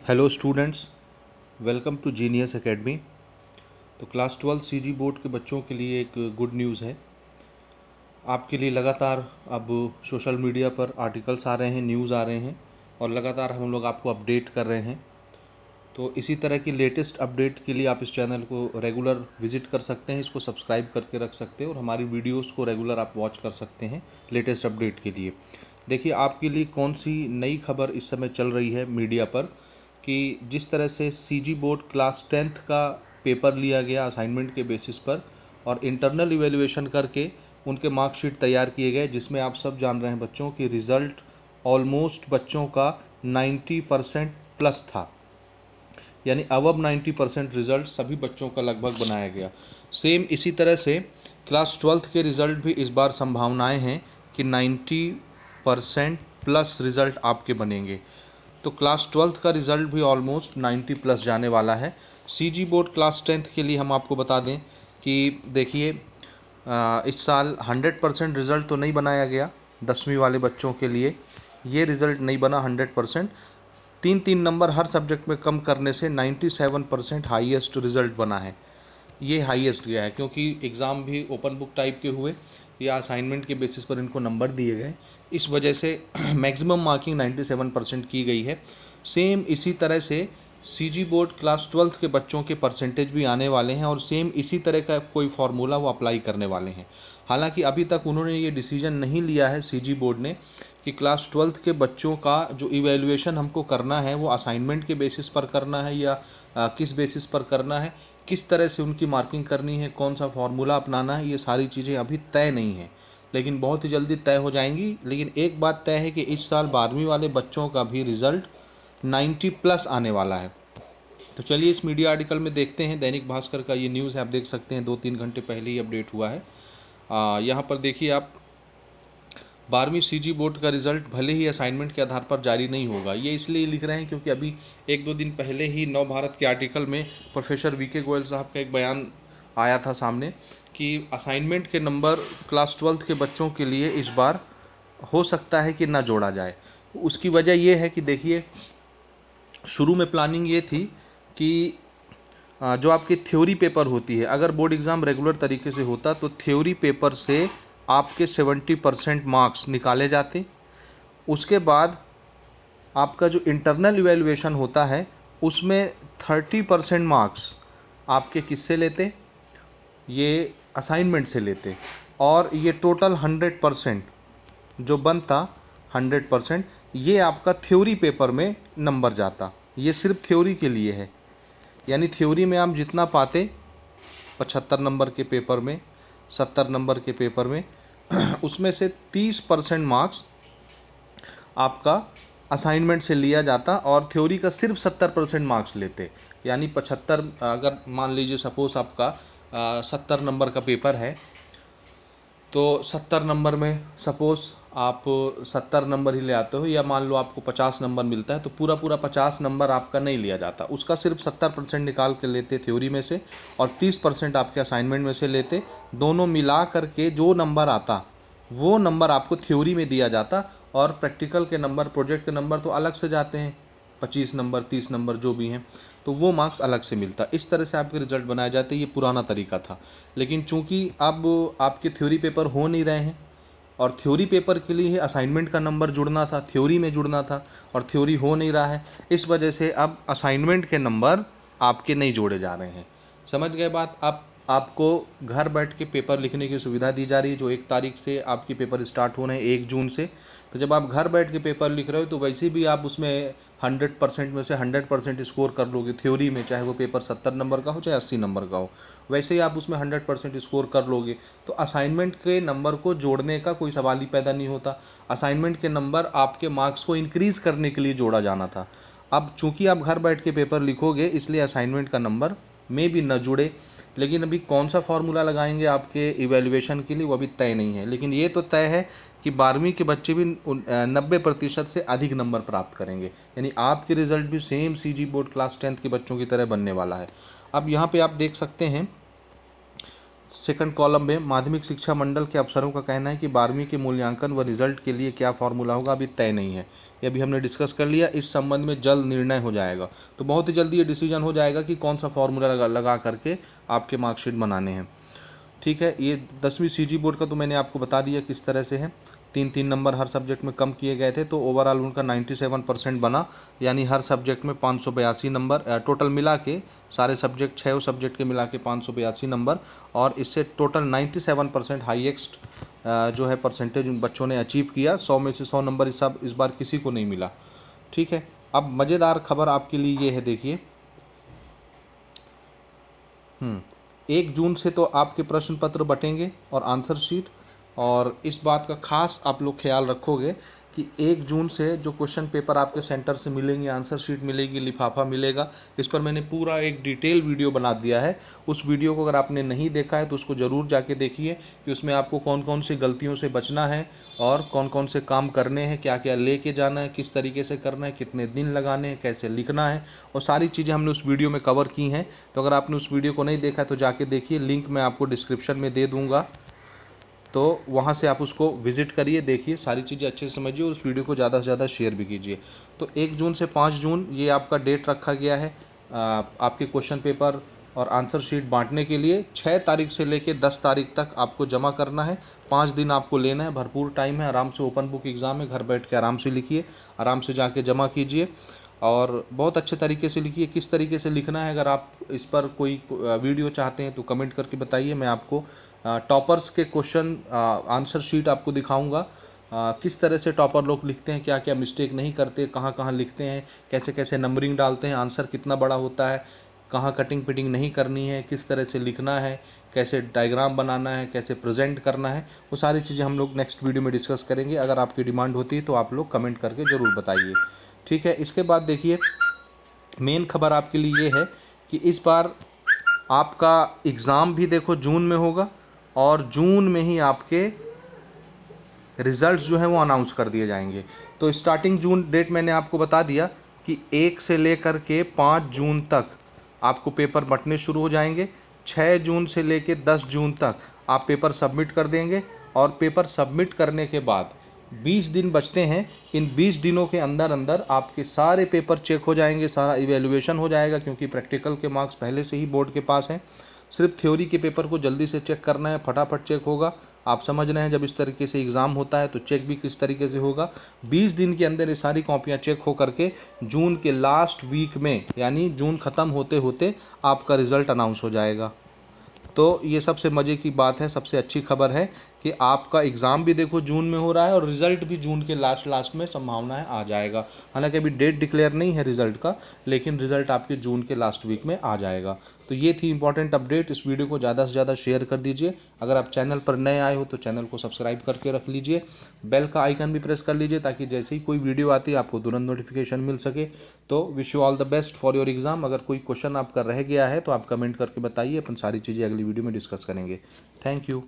Hello students, welcome to genius academy. तो class 12 CG board के बच्चों के लिए एक गुड न्यूज़ है। आपके लिए लगातार अब सोशल मीडिया पर आर्टिकल्स आ रहे हैं, न्यूज़ आ रहे हैं और लगातार हम लोग आपको अपडेट कर रहे हैं। तो इसी तरह की लेटेस्ट अपडेट के लिए आप इस चैनल को रेगुलर विजिट कर सकते हैं, इसको सब्सक्राइब करके रख सकते हैं और हमारी वीडियोस को रेगुलर आप वॉच कर सकते हैं लेटेस्ट अपडेट के लिए। देखिए, आपके लिए कौन सी नई खबर इस समय चल रही है मीडिया पर कि जिस तरह से सीजी बोर्ड क्लास 10th का पेपर लिया गया असाइनमेंट के बेसिस पर और इंटरनल इवेल्युएशन करके उनके मार्कशीट तैयार किए गए, जिसमें आप सब जान रहे हैं बच्चों की रिज़ल्ट ऑलमोस्ट बच्चों का 90% प्लस था, यानी अबव 90% रिजल्ट सभी बच्चों का लगभग बनाया गया। सेम इसी तरह से क्लास 12th के रिज़ल्ट भी इस बार संभावनाएं हैं कि 90% प्लस रिज़ल्ट आपके बनेंगे। तो क्लास 12th का रिज़ल्ट भी ऑलमोस्ट 90 प्लस जाने वाला है। सीजी बोर्ड क्लास 10th के लिए हम आपको बता दें कि देखिए, इस साल 100% रिज़ल्ट तो नहीं बनाया गया 10वीं वाले बच्चों के लिए, ये रिज़ल्ट नहीं बना 100%। 3-3 नंबर हर सब्जेक्ट में कम करने से 97% हाईएस्ट रिज़ल्ट बना है। ये हाईएस्ट गया है क्योंकि एग्ज़ाम भी ओपन बुक टाइप के हुए या असाइनमेंट के बेसिस पर इनको नंबर दिए गए, इस वजह से मैक्सिमम मार्किंग 97% की गई है। सेम इसी तरह से सीजी बोर्ड क्लास 12th के बच्चों के परसेंटेज भी आने वाले हैं और सेम इसी तरह का कोई फार्मूला वो अप्लाई करने वाले हैं। हालांकि अभी तक उन्होंने ये डिसीजन नहीं लिया है सीजी बोर्ड ने कि क्लास 12th के बच्चों का जो इवैल्यूएशन हमको करना है वो असाइनमेंट के बेसिस पर करना है या किस बेसिस पर करना है, किस तरह से उनकी मार्किंग करनी है, कौन सा फार्मूला अपनाना है, ये सारी चीज़ें अभी तय नहीं है, लेकिन बहुत ही जल्दी तय हो जाएंगी। लेकिन एक बात तय है कि इस साल 12वीं वाले बच्चों का भी रिज़ल्ट 90 प्लस आने वाला है। तो चलिए इस मीडिया आर्टिकल में देखते हैं। दैनिक भास्कर का ये न्यूज़ है, आप देख सकते हैं 2-3 घंटे पहले ही अपडेट हुआ है। यहाँ पर देखिए आप, 12वीं सीजी बोर्ड का रिज़ल्ट भले ही असाइनमेंट के आधार पर जारी नहीं होगा, ये इसलिए लिख रहे हैं क्योंकि अभी 1-2 दिन पहले ही नव भारत के आर्टिकल में प्रोफेसर वीके गोयल साहब का एक बयान आया था सामने कि असाइनमेंट के नंबर क्लास 12th के बच्चों के लिए इस बार हो सकता है कि ना जोड़ा जाए। उसकी वजह ये है कि देखिए, शुरू में प्लानिंग ये थी कि जो आपकी थ्योरी पेपर होती है, अगर बोर्ड एग्ज़ाम रेगुलर तरीके से होता तो थ्योरी पेपर से आपके 70% मार्क्स निकाले जाते। उसके बाद आपका जो इंटरनल इवैल्यूएशन होता है उसमें 30% मार्क्स आपके किससे लेते, ये असाइनमेंट से लेते, और ये टोटल 100% जो बनता 100% ये आपका थ्योरी पेपर में नंबर जाता। ये सिर्फ थ्योरी के लिए है, यानी थ्योरी में आप जितना पाते 75 नंबर के पेपर में, 70 नंबर के पेपर में, उसमें से 30% मार्क्स आपका असाइनमेंट से लिया जाता और थ्योरी का सिर्फ 70% मार्क्स लेते। यानी 75, अगर मान लीजिए सपोज आपका 70 नंबर का पेपर है तो 70 नंबर में सपोज आप 70 नंबर ही ले आते हो, या मान लो आपको 50 नंबर मिलता है तो पूरा पूरा 50 नंबर आपका नहीं लिया जाता, उसका सिर्फ 70% निकाल के लेते थ्योरी में से और 30% आपके असाइनमेंट में से लेते। दोनों मिला करके जो नंबर आता वो नंबर आपको थ्योरी में दिया जाता और प्रैक्टिकल के नंबर, प्रोजेक्ट के नंबर तो अलग से जाते हैं, 25 नंबर 30 नंबर जो भी हैं, तो वो मार्क्स अलग से मिलता। इस तरह से आपके रिजल्ट बनाए जाते। ये पुराना तरीका था, लेकिन चूंकि अब आपके थ्योरी पेपर हो नहीं रहे हैं और थ्योरी पेपर के लिए असाइनमेंट का नंबर जुड़ना था, थ्योरी में जुड़ना था और थ्योरी हो नहीं रहा है, इस वजह से अब असाइनमेंट के नंबर आपके नहीं जोड़े जा रहे हैं। समझ गए बात? अब आपको घर बैठ के पेपर लिखने की सुविधा दी जा रही है। जो 1 तारीख से आपके पेपर स्टार्ट हो रहे हैं, 1 जून से, तो जब आप घर बैठ के पेपर लिख रहे हो तो वैसे भी आप उसमें 100% में से 100% स्कोर कर लोगे थ्योरी में, चाहे वो पेपर 70 नंबर का हो चाहे 80 नंबर का हो, वैसे ही आप उसमें 100% स्कोर कर लोगे। तो असाइनमेंट के नंबर को जोड़ने का कोई सवाल ही पैदा नहीं होता। असाइनमेंट के नंबर आपके मार्क्स को इंक्रीज करने के लिए जोड़ा जाना था। अब चूंकि आप घर बैठ के पेपर लिखोगे इसलिए असाइनमेंट का नंबर में भी न जुड़े। लेकिन अभी कौन सा फार्मूला लगाएंगे आपके इवैल्यूएशन के लिए वो अभी तय नहीं है, लेकिन ये तो तय है कि 12वीं के बच्चे भी 90% से अधिक नंबर प्राप्त करेंगे, यानी आपके रिजल्ट भी same CG board class 10th के बच्चों की तरह बनने वाला है। अब यहाँ पे आप देख सकते हैं सेकंड कॉलम में माध्यमिक शिक्षा मंडल के अफसरों का कहना है कि 12वीं के मूल्यांकन व रिजल्ट के लिए क्या फॉर्मूला होगा अभी तय नहीं है। ये अभी हमने डिस्कस कर लिया, इस संबंध में जल्द निर्णय हो जाएगा। तो बहुत ही जल्दी ये डिसीजन हो जाएगा कि कौन सा फॉर्मूला लगा करके आपके मार्कशीट बनाने हैं। ठीक है, ये 10वीं सीजी बोर्ड का तो मैंने आपको बता दिया किस तरह से है। 3-3 नंबर हर सब्जेक्ट में कम किए गए थे, तो ओवरऑल उनका 97% बना, यानी हर सब्जेक्ट में 582 नंबर टोटल मिला के, सारे सब्जेक्ट 6 सब्जेक्ट के मिला के 582 नंबर, और इससे टोटल 97% हाईएस्ट जो है परसेंटेज उन बच्चों ने अचीव किया। 100 में से 100 नंबर इस बार किसी को नहीं मिला। ठीक है, अब मज़ेदार खबर आपके लिए ये है, देखिए 1 जून से तो आपके प्रश्न पत्र बटेंगे और आंसर शीट, और इस बात का खास आप लोग ख्याल रखोगे कि 1 जून से जो क्वेश्चन पेपर आपके सेंटर से मिलेंगे, आंसर शीट मिलेगी, लिफाफा मिलेगा, इस पर मैंने पूरा एक डिटेल वीडियो बना दिया है। उस वीडियो को अगर आपने नहीं देखा है तो उसको ज़रूर जाके देखिए कि उसमें आपको कौन कौन सी गलतियों से बचना है और कौन कौन से काम करने हैं, क्या क्या लेके जाना है, किस तरीके से करना है, कितने दिन लगाने हैं, कैसे लिखना है, और सारी चीज़ें हमने उस वीडियो में कवर की हैं। तो अगर आपने उस वीडियो को नहीं देखा है तो जाके देखिए, लिंक मैं आपको डिस्क्रिप्शन में दे दूँगा, तो वहाँ से आप उसको विजिट करिए, देखिए सारी चीज़ें अच्छे से समझिए और उस वीडियो को ज़्यादा से ज़्यादा शेयर भी कीजिए। तो 1 जून से 5 जून ये आपका डेट रखा गया है आपके क्वेश्चन पेपर और आंसर शीट बांटने के लिए। 6 तारीख से लेके 10 तारीख तक आपको जमा करना है, 5 दिन आपको लेना है, भरपूर टाइम है, आराम से ओपन बुक एग्ज़ाम है, घर बैठ के आराम से लिखिए, आराम से जाके जमा कीजिए और बहुत अच्छे तरीके से लिखिए। किस तरीके से लिखना है, अगर आप इस पर कोई वीडियो चाहते हैं तो कमेंट करके बताइए, मैं आपको टॉपर्स के क्वेश्चन आंसर शीट आपको दिखाऊंगा, किस तरह से टॉपर लोग लिखते हैं, क्या क्या मिस्टेक नहीं करते, कहाँ कहाँ लिखते हैं, कैसे कैसे नंबरिंग डालते हैं, आंसर कितना बड़ा होता है, कहाँ कटिंग पिटिंग नहीं करनी है, किस तरह से लिखना है, कैसे डायग्राम बनाना है, कैसे प्रेजेंट करना है, वो सारी चीज़ें हम लोग नेक्स्ट वीडियो में डिस्कस करेंगे। अगर आपकी डिमांड होती है तो आप लोग कमेंट करके ज़रूर बताइए। ठीक है, इसके बाद देखिए मेन खबर आपके लिए ये है कि इस बार आपका एग्ज़ाम भी देखो जून में होगा और जून में ही आपके रिजल्ट्स जो है वो अनाउंस कर दिए जाएंगे। तो स्टार्टिंग जून डेट मैंने आपको बता दिया कि 1 से लेकर के 5 जून तक आपको पेपर बंटने शुरू हो जाएंगे। 6 जून से लेकर 10 जून तक आप पेपर सबमिट कर देंगे और पेपर सबमिट करने के बाद 20 दिन बचते हैं। इन 20 दिनों के अंदर अंदर आपके सारे पेपर चेक हो जाएंगे, सारा इवेल्युएशन हो जाएगा, क्योंकि प्रैक्टिकल के मार्क्स पहले से ही बोर्ड के पास हैं। सिर्फ थ्योरी के पेपर को जल्दी से चेक करना है, फटाफट चेक होगा। आप समझ रहे हैं, जब इस तरीके से एग्ज़ाम होता है तो चेक भी किस तरीके से होगा। 20 दिन के अंदर ये सारी कॉपियाँ चेक हो करके जून के लास्ट वीक में, यानी जून ख़त्म होते होते आपका रिज़ल्ट अनाउंस हो जाएगा। तो ये सबसे मज़े की बात है, सबसे अच्छी खबर है कि आपका एग्ज़ाम भी देखो जून में हो रहा है और रिज़ल्ट भी जून के लास्ट में संभावना है आ जाएगा। हालांकि अभी डेट डिक्लेयर नहीं है रिज़ल्ट का, लेकिन रिज़ल्ट आपके जून के लास्ट वीक में आ जाएगा। तो ये थी इंपॉर्टेंट अपडेट। इस वीडियो को ज़्यादा से ज़्यादा शेयर कर दीजिए। अगर आप चैनल पर नए आए हो तो चैनल को सब्सक्राइब करके रख लीजिए, बेल का आइकन भी प्रेस कर लीजिए ताकि जैसे ही कोई वीडियो आती है आपको तुरंत नोटिफिकेशन मिल सके। तो wish you all the best for your exam. अगर कोई क्वेश्चन आपका रह गया है तो आप कमेंट करके बताइए, अपन सारी चीज़ें अगली वीडियो में डिस्कस करेंगे। Thank you.